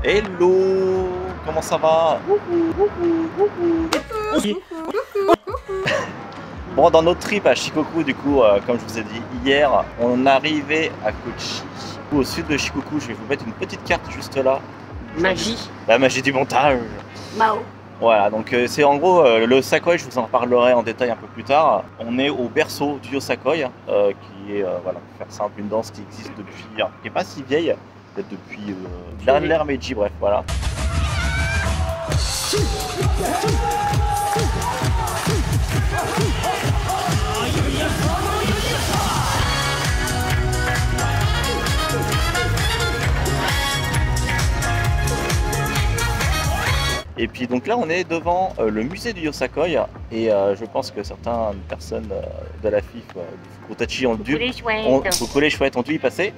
Hello, comment ça va? Bon, dans notre trip à Shikoku, du coup, comme je vous ai dit hier, on est arrivé à Kochi, au sud de Shikoku. Je vais vous mettre une petite carte juste là. Magie. La magie du montage. Mao. Voilà, donc c'est en gros le Yosakoi, je vous en parlerai en détail un peu plus tard. On est au berceau du Yosakoi, qui est, voilà, pour faire simple, une danse qui existe depuis, qui n'est pas si vieille, peut-être depuis l'ère Meiji, bref, voilà. Et puis donc là on est devant le musée du Yosakoi et je pense que certaines personnes de la FIF du Fukutachi ont dû y passer.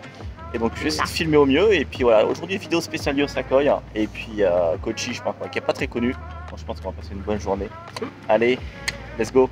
Et donc je vais essayer de filmer au mieux et puis voilà, aujourd'hui vidéo spéciale Yosakoi et puis Kochi je pense qui n'est pas très connu. Donc, je pense qu'on va passer une bonne journée. Allez, let's go.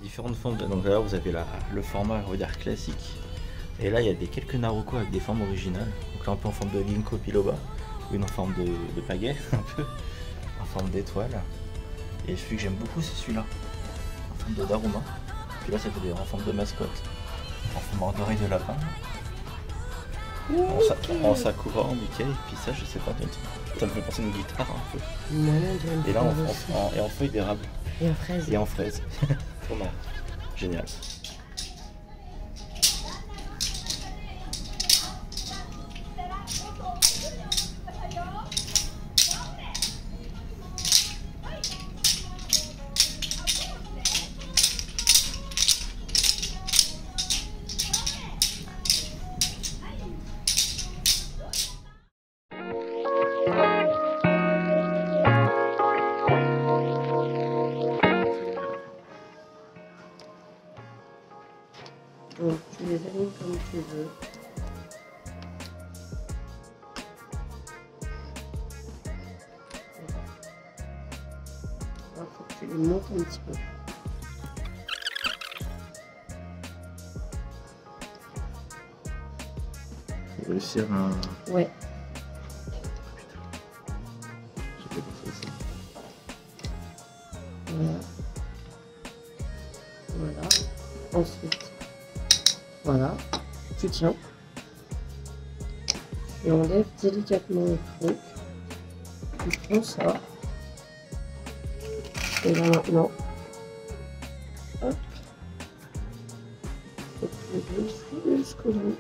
Différentes formes, donc là vous avez le format on va dire classique et là il y a quelques Naruko avec des formes originales, donc là un peu en forme de Ginkgo biloba, une en forme de pagaie un peu, en forme d'étoile, et celui que j'aime beaucoup c'est celui-là, en forme de Daruma, puis là c'était en forme de mascotte, en forme doré de lapin, en sakura, en Mickey, et puis ça je sais pas, ça me fait penser à une guitare un peu, et là en feuille d'érable. Et en fraise. Et en fraise. Trop marrant. Génial. Donc tu les alignes comme tu veux. Il faut que tu les montes un petit peu. Faut réussir à... Ouais. J'ai pas pensé à ça. Voilà. Voilà. Ensuite. Voilà, tu tiens, et on lève délicatement le truc, tu prends ça, et là maintenant, hop, faut que tu le jusqu'au bout.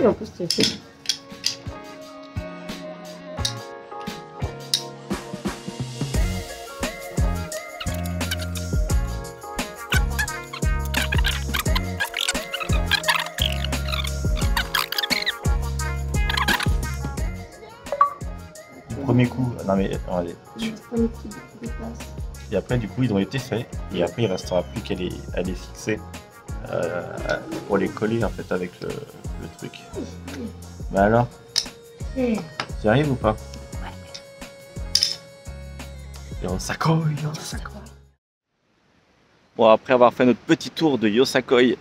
Et en plus, c'est fait. Premier coup, non mais attends, allez. Et après du coup ils ont été faits et après il restera plus qu'à les fixer pour les coller en fait avec le truc. Bah alors, tu y arrives ou pas? Ouais. Yosakoi. Bon, après avoir fait notre petit tour de Yosakoi,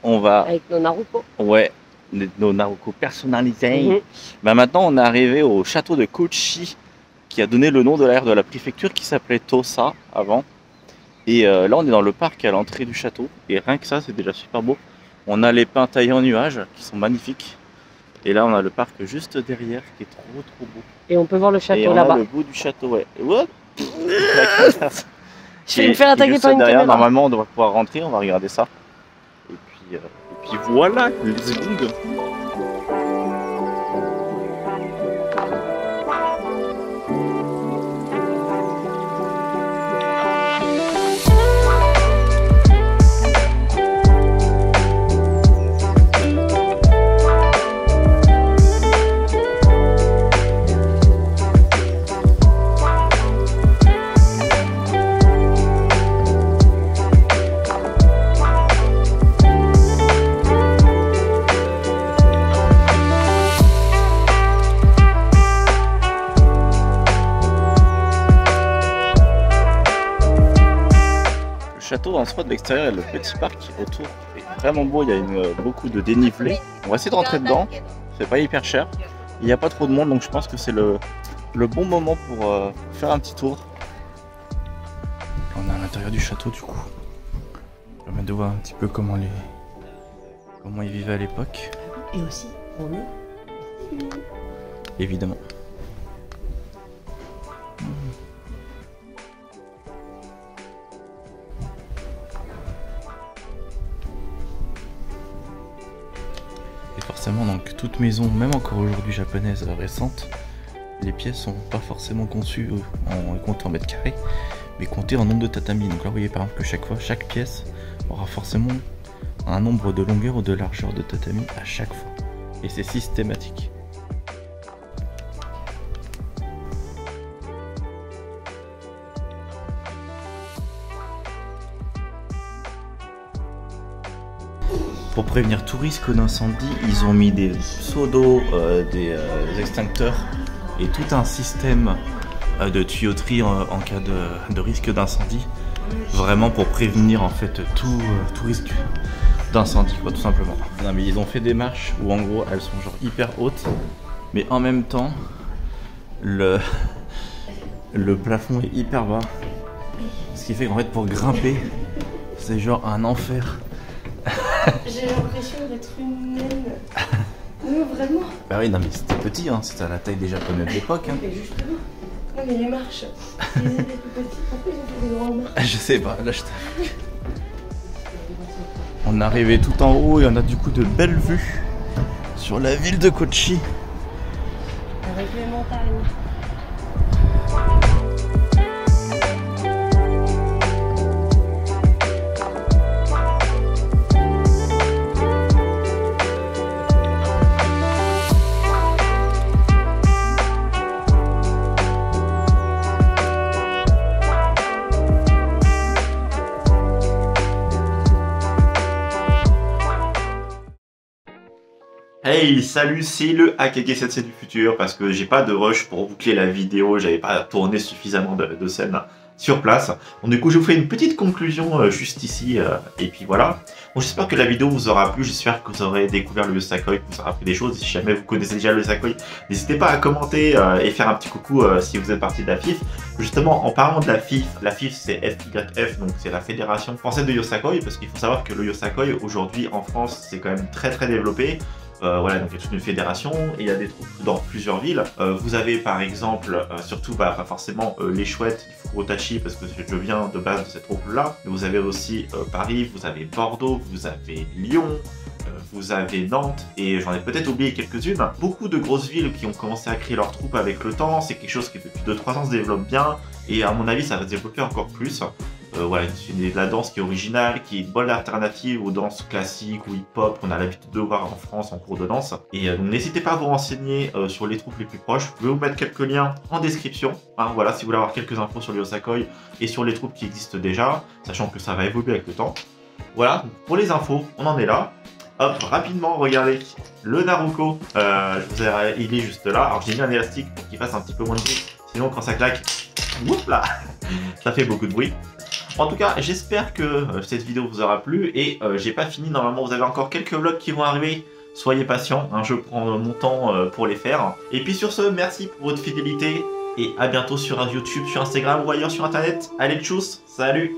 on va... Avec nos Naruko. Ouais, nos Naruko personnalisés. Bah maintenant on est arrivé au château de Kochi qui a donné le nom de l'aire de la préfecture qui s'appelait Tosa avant. Et là on est dans le parc à l'entrée du château. Et rien que ça c'est déjà super beau. On a les pins taillés en nuages qui sont magnifiques. Et là on a le parc juste derrière qui est trop beau. Et on peut voir le château là-bas. Et le bout du château, ouais. What je vais me faire attaquer par une derrière, caméra. normalement on devrait pouvoir rentrer, on va regarder ça. Et puis voilà, let's go. Le château en soi de l'extérieur et le petit parc autour est vraiment beau, il y a beaucoup de dénivelé. On va essayer de rentrer dedans, c'est pas hyper cher, il n'y a pas trop de monde donc je pense que c'est le bon moment pour faire un petit tour. On est à l'intérieur du château du coup, ça permet de voir un petit peu comment ils vivaient à l'époque. Et aussi, on est évidemment. Et forcément, donc toute maison, même encore aujourd'hui japonaise récente, les pièces sont pas forcément conçues comptées en mètres carrés, mais comptées en nombre de tatamis. Donc là, vous voyez par exemple que chaque pièce aura forcément un nombre de longueur ou de largeur de tatamis à chaque fois. Et c'est systématique. Pour prévenir tout risque d'incendie, ils ont mis des seaux d'eau, des extincteurs et tout un système de tuyauterie en cas de risque d'incendie. Vraiment pour prévenir en fait tout risque d'incendie, quoi, tout simplement. Non mais ils ont fait des marches où en gros elles sont genre hyper hautes, mais en même temps le plafond est hyper bas. Ce qui fait qu'en fait pour grimper, c'est genre un enfer. J'ai l'impression d'être une naine. Non, vraiment. Bah oui, non mais c'était petit, hein, c'était à la taille des japonais de l'époque. Hein. Mais justement. Non mais les marches, ils étaient tout petits, pourquoi ils ont fait des grandes marches? Je sais pas, là je t'avoue. On est arrivé tout en haut et on a du coup de belles vues sur la ville de Kochi. Avec les montagnes. Hey, salut, c'est le AKG7C du futur parce que j'ai pas de rush pour boucler la vidéo, j'avais pas tourné suffisamment de scènes sur place. Donc du coup, je vous fais une petite conclusion juste ici et puis voilà. Bon, j'espère que la vidéo vous aura plu, j'espère que vous aurez découvert le Yosakoi, que vous aurez appris des choses. Si jamais vous connaissez déjà le Yosakoi, n'hésitez pas à commenter et faire un petit coucou si vous êtes parti de la FIF. Justement, en parlant de la FIF c'est FYF, donc c'est la Fédération Française de Yosakoi, parce qu'il faut savoir que le Yosakoi aujourd'hui en France c'est quand même très développé. Voilà, donc il y a toute une fédération et il y a des troupes dans plusieurs villes. Vous avez par exemple, surtout pas forcément les chouettes, il faut Fukurotachi parce que je viens de base de cette troupe-là. Vous avez aussi Paris, vous avez Bordeaux, vous avez Lyon, vous avez Nantes et j'en ai peut-être oublié quelques-unes. Beaucoup de grosses villes qui ont commencé à créer leurs troupes avec le temps, c'est quelque chose qui depuis 2-3 ans se développe bien et à mon avis ça va se développer encore plus. Voilà, c'est de la danse qui est originale, qui est une bonne alternative aux danses classiques ou hip-hop qu'on a l'habitude de voir en France en cours de danse. Et donc n'hésitez pas à vous renseigner sur les troupes les plus proches. Je vais vous mettre quelques liens en description. Hein, voilà, si vous voulez avoir quelques infos sur le Yosakoi et sur les troupes qui existent déjà, sachant que ça va évoluer avec le temps. Voilà, pour les infos, on en est là. Hop, rapidement, regardez, le Naruko, il est juste là. Alors j'ai mis un élastique pour qu'il fasse un petit peu moins de bruit, sinon quand ça claque, whoop là, ça fait beaucoup de bruit. En tout cas, j'espère que cette vidéo vous aura plu et j'ai pas fini, normalement vous avez encore quelques vlogs qui vont arriver. Soyez patients, hein, je prends mon temps pour les faire. Et puis sur ce, merci pour votre fidélité et à bientôt sur YouTube, sur Instagram ou ailleurs sur internet. Allez, tchuss, salut!